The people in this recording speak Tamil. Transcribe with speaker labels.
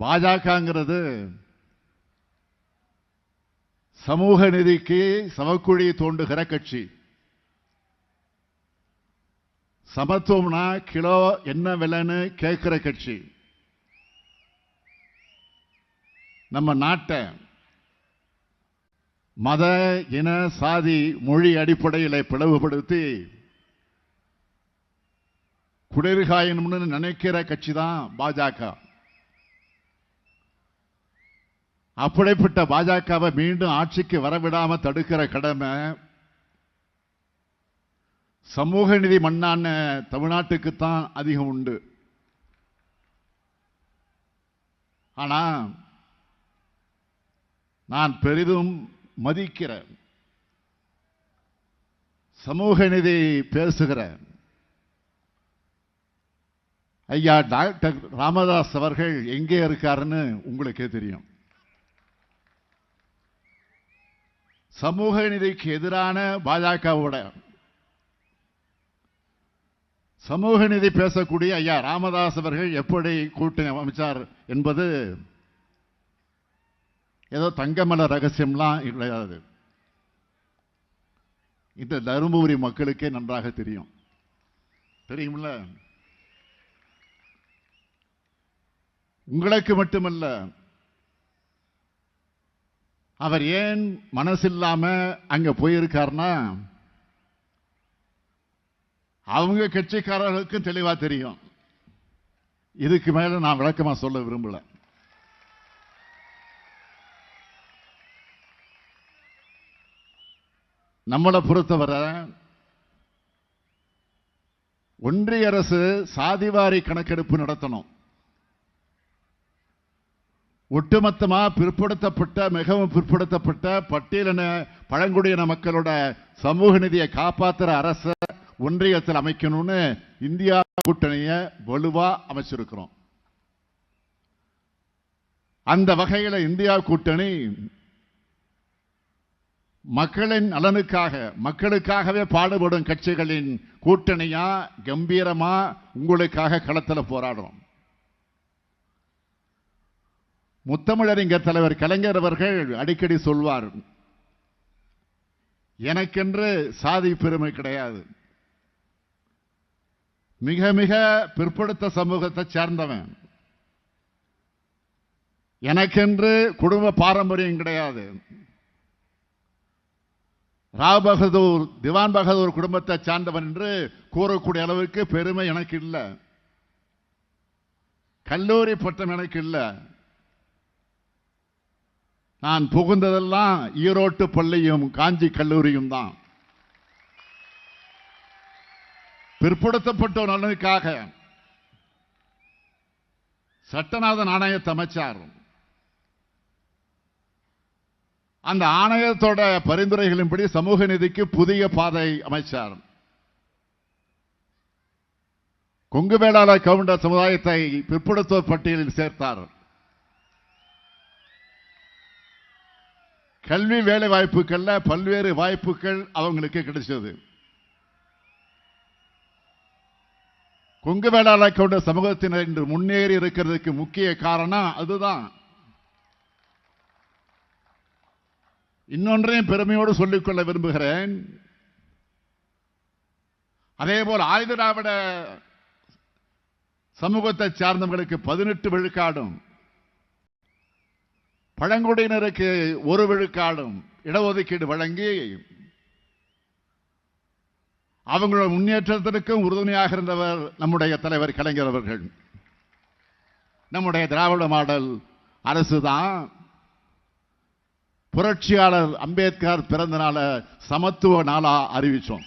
Speaker 1: பாஜகங்கிறது சமூக நீதிக்கு சமக்குழி தோண்டுகிற கட்சி. சமத்துவம்னா கிலோ என்ன விலைன்னு கேட்கிற கட்சி. நம்ம நாட்டை மத இன சாதி மொழி அடிப்படையில் பிளவுபடுத்தி குளிர்காயணும்னு நினைக்கிற கட்சி தான் பாஜக. அப்படிப்பட்ட பாஜகவை மீண்டும் ஆட்சிக்கு வரவிடாம தடுக்கிற கடமை சமூக நீதி மண்ணான தமிழ்நாட்டுக்குத்தான் அதிகம் உண்டு. ஆனா நான் பெரிதும் மதிக்கிற சமூக நீதி பேசுகிற ஐயா டாக்டர் ராமதாஸ் அவர்கள் எங்கே இருக்காருன்னு உங்களுக்கே தெரியும். சமூக நீதிக்கு எதிரான பாஜகவோட சமூக நீதி பேசக்கூடிய ஐயா ராமதாஸ் அவர்கள் எப்படி கூட்டணி அமைச்சார் என்பது ஏதோ தங்கமல ரகசியம்லாம் கிடையாது. இந்த தருமபுரி மக்களுக்கே நன்றாக தெரியும். தெரியுமில்ல? உங்களுக்கு மட்டுமல்ல, அவர் ஏன் மனசில்லாம அங்க போயிருக்காருன்னா அவங்க கட்சிக்காரர்களுக்கும் தெளிவா தெரியும். இதுக்கு மேல நான் விளக்கமா சொல்ல விரும்பல. நம்மளை பொறுத்தவரை ஒன்றிய அரசு சாதிவாரி கணக்கெடுப்பு நடத்தணும். ஒட்டுமொத்தமா பிற்படுத்தப்பட்ட மிகவும் பிற்படுத்தப்பட்ட பட்டியலின பழங்குடியின மக்களோட சமூக நிதியை காப்பாற்றுற அரச ஒன்றியத்தில் அமைக்கணும்னு இந்தியா கூட்டணியை வலுவா அமைச்சிருக்கிறோம். அந்த வகையில் இந்தியா கூட்டணி மக்களின் நலனுக்காக மக்களுக்காகவே பாடுபடும் கட்சிகளின் கூட்டணியா கம்பீரமா உங்களுக்காக களத்தில் போராடும். முத்தமிழறிஞர் தலைவர் கலைஞர் அவர்கள் அடிக்கடி சொல்வார், எனக்கென்று சாதி பெருமை கிடையாது, மிக மிக பிற்படுத்த சமூகத்தை சேர்ந்தவன், எனக்கென்று குடும்ப பாரம்பரியம் கிடையாது, ராவ் பகதூர் திவான் பகதூர் குடும்பத்தை சார்ந்தவன் என்று கூறக்கூடிய அளவுக்கு பெருமை எனக்கு இல்லை, கல்லூரி பட்டம் எனக்கு இல்லை, நான் புகுந்ததெல்லாம் ஈரோட்டு பள்ளியும் காஞ்சி கல்லூரியும் தான். பிற்படுத்தப்பட்ட நலனுக்காக சட்டநாதன் ஆணையத்தை அமைச்சார். அந்த ஆணையத்தோட பரிந்துரைகளின்படி சமூக நீதிக்கு புதிய பாதை அமைச்சார். கொங்கு வேளாள கவுண்டர் சமுதாயத்தை பிற்படுத்தோர் பட்டியலில் சேர்த்தார். கல்வி வேலை வாய்ப்புகள்ல பல்வேறு வாய்ப்புகள் அவங்களுக்கு கிடைச்சது. கொங்கு வேளாள கவுண்டர் சமூகத்தினர் இன்று முன்னேறி இருக்கிறதுக்கு முக்கிய காரணம் அதுதான். இன்னொன்றையும் பெருமையோடு சொல்லிக்கொள்ள விரும்புகிறேன். அதே போல் ஆயுதிராவிட சமூகத்தை சார்ந்தவர்களுக்கு 18 விழுக்காடும் பழங்குடியினருக்கு 1 விழுக்காடும் இடஒதுக்கீடு வழங்கி அவங்களோட முன்னேற்றத்திற்கும் உறுதுணையாக இருந்தவர் நம்முடைய தலைவர் கலைஞர் அவர்கள். நம்முடைய திராவிட மாடல் அரசுதான் புரட்சியாளர் அம்பேத்கர் பிறந்த நாள சமத்துவ நாளா அறிவிச்சோம்.